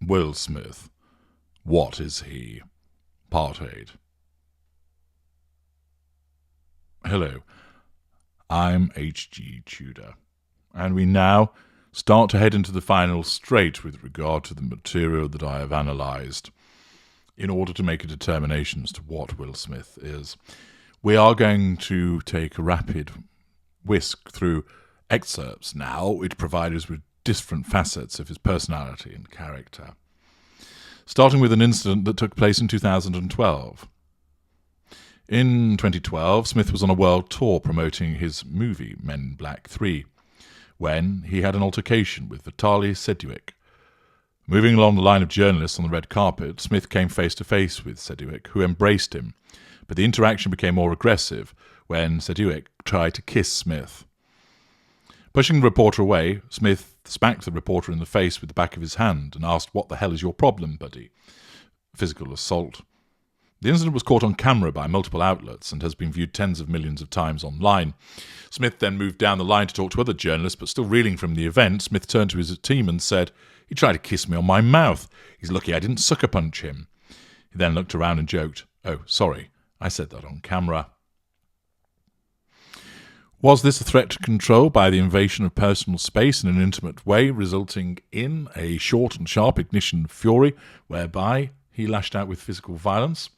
Will Smith. What is he? Part 8. Hello, I'm H.G. Tudor, and we now start to head into the final straight with regard to the material that I have analysed in order to make a determination as to what Will Smith is. We are going to take a rapid whisk through excerpts now, which provide us with different facets of his personality and character. Starting with an incident that took place in 2012. In 2012, Smith was on a world tour promoting his movie, Men in Black 3, when he had an altercation with Vitaly Sedgwick. Moving along the line of journalists on the red carpet, Smith came face to face with Sedgwick, who embraced him, but the interaction became more aggressive when Sedgwick tried to kiss Smith. Pushing the reporter away, Smith smacked the reporter in the face with the back of his hand and asked, "What the hell is your problem, buddy?" Physical assault. The incident was caught on camera by multiple outlets and has been viewed tens of millions of times online. Smith then moved down the line to talk to other journalists, but still reeling from the event, Smith turned to his team and said, "He tried to kiss me on my mouth. He's lucky I didn't sucker punch him." He then looked around and joked, "Oh, sorry, I said that on camera." Was this a threat to control by the invasion of personal space in an intimate way, resulting in a short and sharp ignition of fury, whereby he lashed out with physical violence?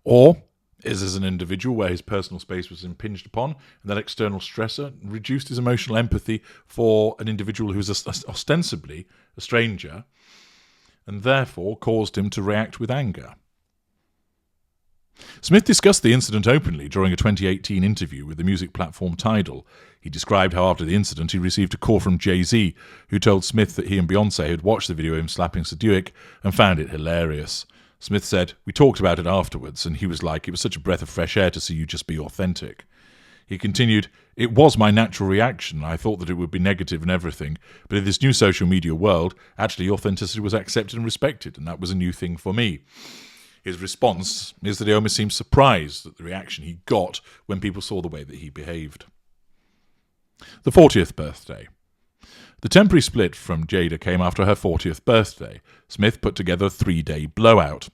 Or is this an individual where his personal space was impinged upon, and that external stressor reduced his emotional empathy for an individual who is ostensibly a stranger, and therefore caused him to react with anger? Smith discussed the incident openly during a 2018 interview with the music platform Tidal. He described how after the incident he received a call from Jay-Z, who told Smith that he and Beyoncé had watched the video of him slapping Sedgwick and found it hilarious. Smith said, "We talked about it afterwards, and he was like, it was such a breath of fresh air to see you just be authentic." He continued, "It was my natural reaction. I thought that it would be negative and everything, but in this new social media world, actually authenticity was accepted and respected, and that was a new thing for me." His response is that he almost seemed surprised at the reaction he got when people saw the way that he behaved. The 40th birthday. The temporary split from Jada came after her 40th birthday. Smith put together a 3-day blowout.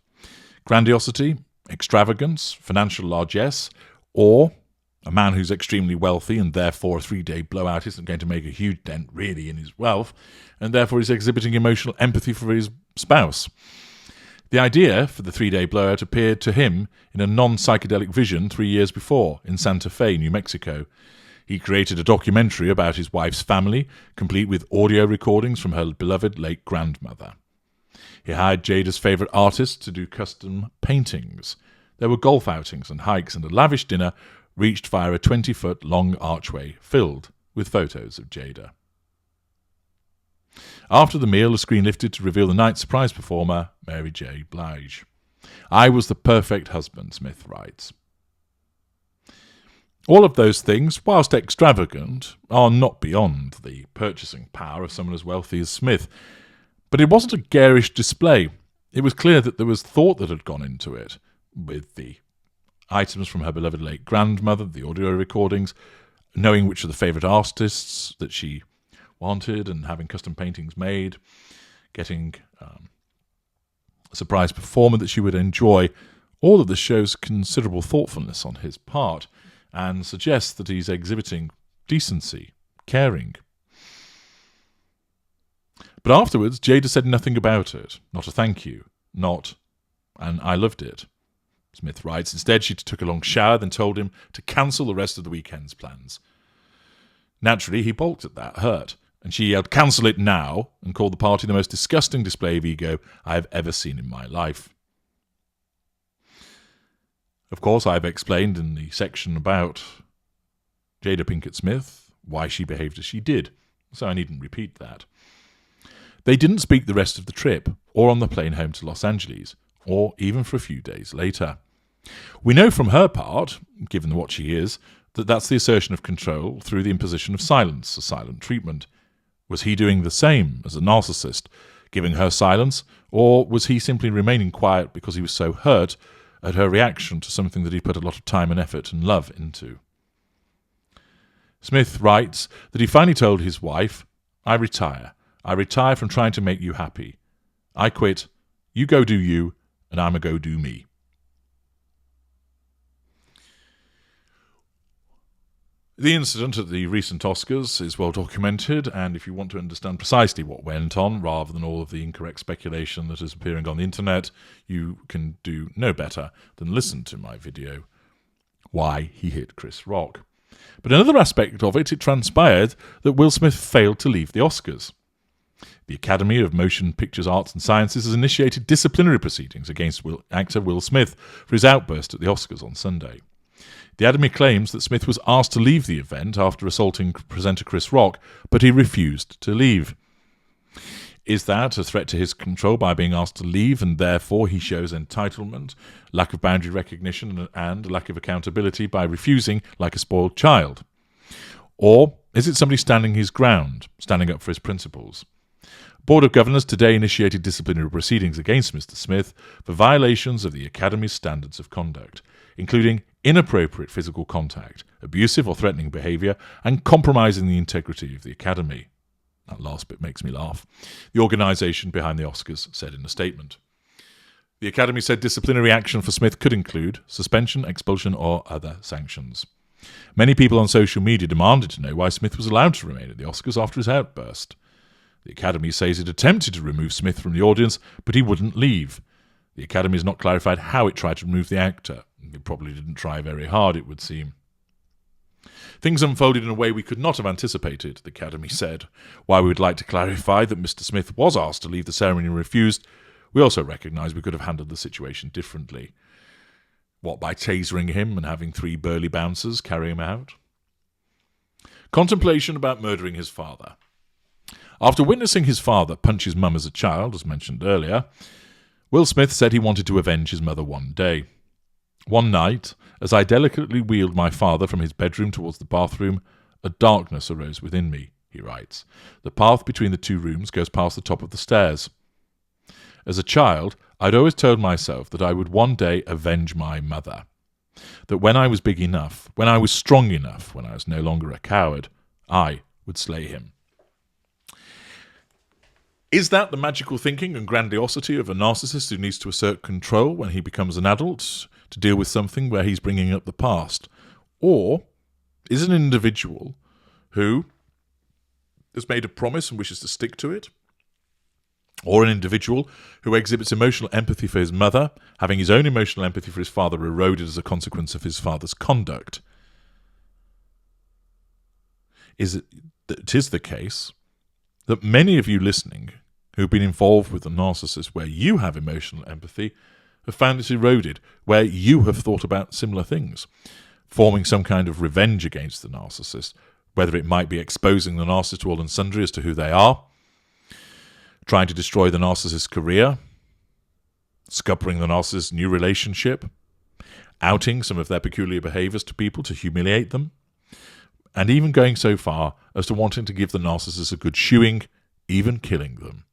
Grandiosity, extravagance, financial largesse, or a man who's extremely wealthy and therefore a 3-day blowout isn't going to make a huge dent really in his wealth, and therefore he's exhibiting emotional empathy for his spouse. The idea for the 3-day blowout appeared to him in a non-psychedelic vision 3 years before in Santa Fe, New Mexico. He created a documentary about his wife's family, complete with audio recordings from her beloved late grandmother. He hired Jada's favourite artists to do custom paintings. There were golf outings and hikes, and a lavish dinner reached via a 20-foot long archway filled with photos of Jada. After the meal, the screen lifted to reveal the night's surprise performer, Mary J. Blige. "I was the perfect husband," Smith writes. All of those things, whilst extravagant, are not beyond the purchasing power of someone as wealthy as Smith. But it wasn't a garish display. It was clear that there was thought that had gone into it, with the items from her beloved late grandmother, the audio recordings, knowing which of the favourite artists that she wanted and having custom paintings made, getting a surprise performer that she would enjoy. All of this shows considerable thoughtfulness on his part and suggests that he's exhibiting decency, caring. But afterwards, Jada said nothing about it. Not a thank you, not an "I loved it." Smith writes, instead she took a long shower, then told him to cancel the rest of the weekend's plans. Naturally, he balked at that, hurt, and she yelled, "Cancel it now," and called the party the most disgusting display of ego I have ever seen in my life. Of course, I've explained in the section about Jada Pinkett Smith why she behaved as she did, so I needn't repeat that. They didn't speak the rest of the trip, or on the plane home to Los Angeles, or even for a few days later. We know from her part, given what she is, that that's the assertion of control through the imposition of silence, a silent treatment. Was he doing the same as a narcissist, giving her silence, or was he simply remaining quiet because he was so hurt at her reaction to something that he put a lot of time and effort and love into? Smith writes that he finally told his wife, I retire from trying to make you happy. I quit. You go do you, and I'ma go do me. The incident at the recent Oscars is well documented, and if you want to understand precisely what went on, rather than all of the incorrect speculation that is appearing on the internet, you can do no better than listen to my video, Why He Hit Chris Rock. But another aspect of it transpired that Will Smith failed to leave the Oscars. The Academy of Motion Pictures Arts and Sciences has initiated disciplinary proceedings against actor Will Smith for his outburst at the Oscars on Sunday. The Academy claims that Smith was asked to leave the event after assaulting presenter Chris Rock, but he refused to leave. Is that a threat to his control by being asked to leave, and therefore he shows entitlement, lack of boundary recognition, and lack of accountability by refusing like a spoiled child? Or is it somebody standing his ground, standing up for his principles? Board of Governors today initiated disciplinary proceedings against Mr. Smith for violations of the Academy's standards of conduct, including inappropriate physical contact, abusive or threatening behaviour, and compromising the integrity of the Academy. That last bit makes me laugh. The organisation behind the Oscars said in a statement. The Academy said disciplinary action for Smith could include suspension, expulsion, or other sanctions. Many people on social media demanded to know why Smith was allowed to remain at the Oscars after his outburst. The Academy says it attempted to remove Smith from the audience, but he wouldn't leave. The Academy has not clarified how it tried to remove the actor. It probably didn't try very hard, it would seem. Things unfolded in a way we could not have anticipated, the Academy said. While we would like to clarify that Mr. Smith was asked to leave the ceremony and refused, we also recognise we could have handled the situation differently. What, by tasering him and having 3 burly bouncers carry him out? Contemplation about murdering his father. After witnessing his father punch his mum as a child, as mentioned earlier, Will Smith said he wanted to avenge his mother one day. One night, as I delicately wheeled my father from his bedroom towards the bathroom, a darkness arose within me, he writes. The path between the 2 rooms goes past the top of the stairs. As a child, I'd always told myself that I would one day avenge my mother. That when I was big enough, when I was strong enough, when I was no longer a coward, I would slay him. Is that the magical thinking and grandiosity of a narcissist who needs to assert control when he becomes an adult to deal with something where he's bringing up the past? Or is it an individual who has made a promise and wishes to stick to it? Or an individual who exhibits emotional empathy for his mother, having his own emotional empathy for his father eroded as a consequence of his father's conduct? It is the case that many of you listening who've been involved with a narcissist where you have emotional empathy have found it eroded, where you have thought about similar things, forming some kind of revenge against the narcissist, whether it might be exposing the narcissist to all and sundry as to who they are, trying to destroy the narcissist's career, scuppering the narcissist's new relationship, outing some of their peculiar behaviours to people to humiliate them, and even going so far as to wanting to give the narcissist a good shoeing, even killing them.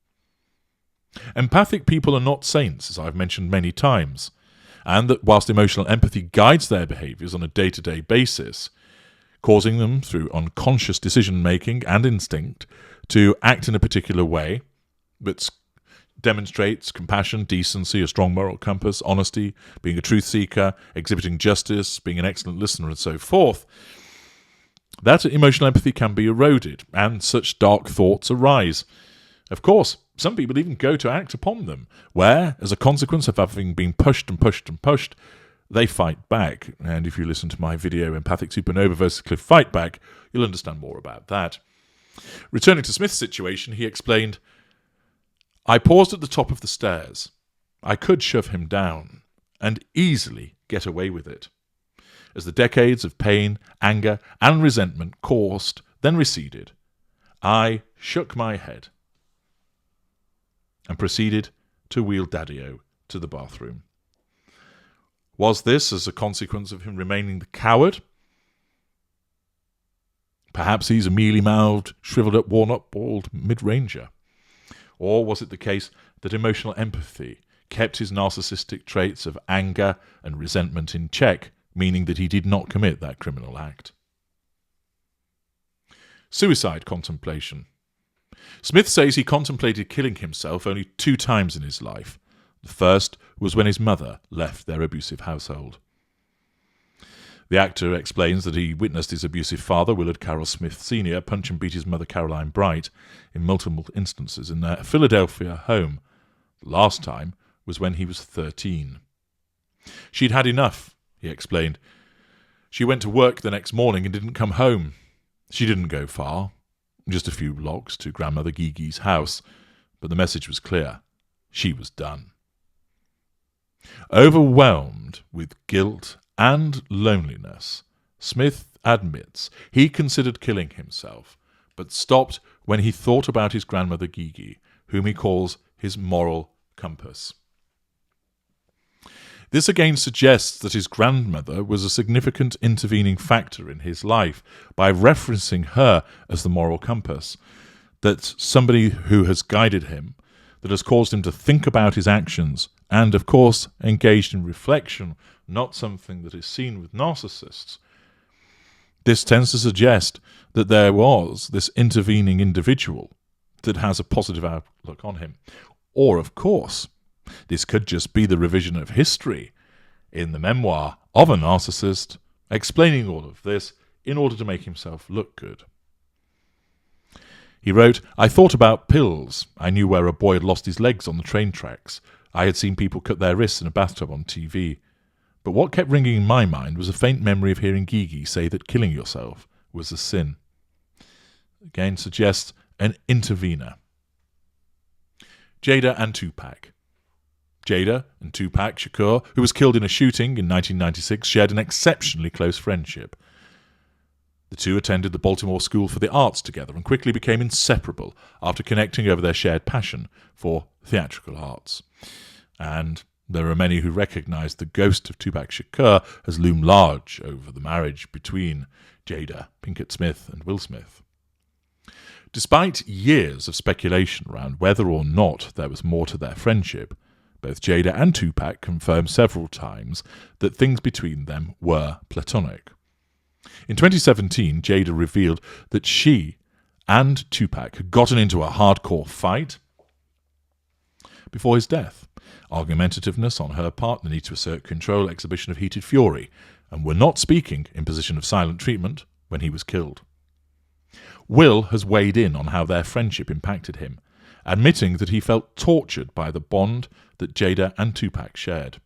Empathic people are not saints, as I've mentioned many times, and that whilst emotional empathy guides their behaviours on a day-to-day basis, causing them through unconscious decision-making and instinct to act in a particular way that demonstrates compassion, decency, a strong moral compass, honesty, being a truth seeker, exhibiting justice, being an excellent listener, and so forth, that emotional empathy can be eroded, and such dark thoughts arise. Of course, some people even go to act upon them, where, as a consequence of having been pushed and pushed and pushed, they fight back. And if you listen to my video, Empathic Supernova versus Cliff Fight Back, you'll understand more about that. Returning to Smith's situation, he explained, I paused at the top of the stairs. I could shove him down and easily get away with it. As the decades of pain, anger, and resentment coursed, then receded, I shook my head and proceeded to wheel Daddy-O to the bathroom. Was this as a consequence of him remaining the coward? Perhaps he's a mealy-mouthed, shriveled-up, worn-up, bald mid-ranger. Or was it the case that emotional empathy kept his narcissistic traits of anger and resentment in check, meaning that he did not commit that criminal act? Suicide contemplation. Smith says he contemplated killing himself only 2 times in his life. The first was when his mother left their abusive household. The actor explains that he witnessed his abusive father, Willard Carroll Smith Sr., punch and beat his mother, Caroline Bright, in multiple instances in their Philadelphia home. The last time was when he was 13. She'd had enough, he explained. She went to work the next morning and didn't come home. She didn't go far, just a few blocks to grandmother Gigi's house, but the message was clear. She was done. Overwhelmed with guilt and loneliness, Smith admits he considered killing himself, but stopped when he thought about his grandmother Gigi, whom he calls his moral compass. This again suggests that his grandmother was a significant intervening factor in his life by referencing her as the moral compass, that somebody who has guided him, that has caused him to think about his actions, and, of course, engaged in reflection, not something that is seen with narcissists. This tends to suggest that there was this intervening individual that has a positive outlook on him. Or, of course, this could just be the revision of history in the memoir of a narcissist, explaining all of this in order to make himself look good. He wrote, "I thought about pills. I knew where a boy had lost his legs on the train tracks. I had seen people cut their wrists in a bathtub on TV. But what kept ringing in my mind was a faint memory of hearing Gigi say that killing yourself was a sin." Again suggests an intervener. Jada and Tupac. Jada and Tupac Shakur, who was killed in a shooting in 1996, shared an exceptionally close friendship. The two attended the Baltimore School for the Arts together and quickly became inseparable after connecting over their shared passion for theatrical arts. And there are many who recognise the ghost of Tupac Shakur has loomed large over the marriage between Jada Pinkett Smith and Will Smith. Despite years of speculation around whether or not there was more to their friendship, both Jada and Tupac confirmed several times that things between them were platonic. In 2017, Jada revealed that she and Tupac had gotten into a hardcore fight before his death. Argumentativeness on her part, the need to assert control, exhibition of heated fury, and were not speaking in position of silent treatment when he was killed. Will has weighed in on how their friendship impacted him, admitting that he felt tortured by the bond that Jada and Tupac shared.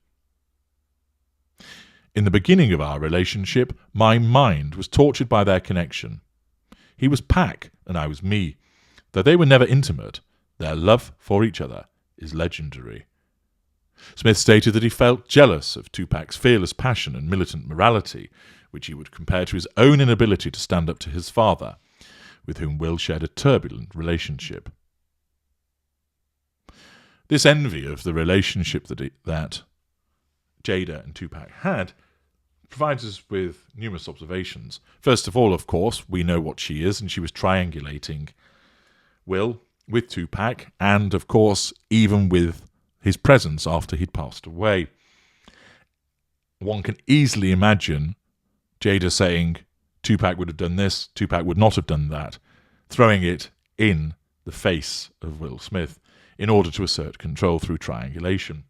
"In the beginning of our relationship, my mind was tortured by their connection. He was Pac and I was me. Though they were never intimate, their love for each other is legendary." Smith stated that he felt jealous of Tupac's fearless passion and militant morality, which he would compare to his own inability to stand up to his father, with whom Will shared a turbulent relationship. This envy of the relationship that Jada and Tupac had provides us with numerous observations. First of all, of course, we know what she is, and she was triangulating Will with Tupac, and, of course, even with his presence after he'd passed away. One can easily imagine Jada saying, Tupac would have done this, Tupac would not have done that, throwing it in the face of Will Smith in order to assert control through triangulation.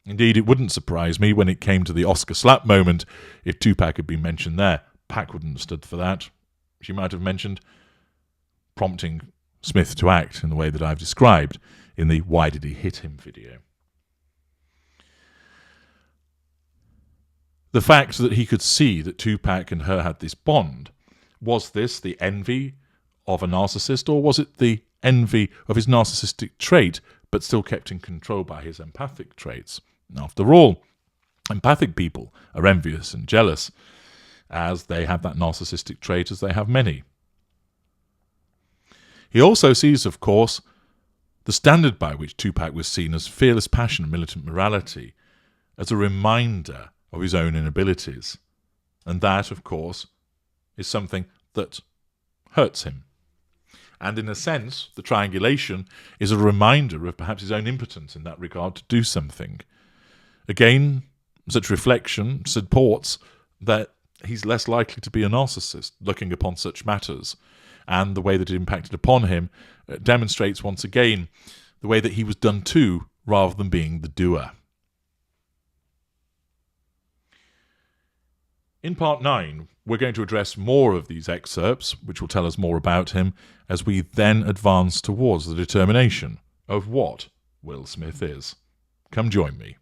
Indeed, it wouldn't surprise me when it came to the Oscar slap moment if Tupac had been mentioned there. Pac wouldn't have stood for that. She might have mentioned prompting Smith to act in the way that I've described in the "Why Did He Hit Him" video. The fact that he could see that Tupac and her had this bond, was this the envy of a narcissist, or was it the envy of his narcissistic trait, but still kept in control by his empathic traits? After all, empathic people are envious and jealous, as they have that narcissistic trait, as they have many. He also sees, of course, the standard by which Tupac was seen as fearless passion and militant morality as a reminder of his own inabilities. And that, of course, is something that hurts him. And in a sense, the triangulation is a reminder of perhaps his own impotence in that regard to do something. Again, such reflection supports that he's less likely to be a narcissist looking upon such matters, and the way that it impacted upon him demonstrates once again the way that he was done to rather than being the doer. In part 9, we're going to address more of these excerpts, which will tell us more about him, as we then advance towards the determination of what Will Smith is. Come join me.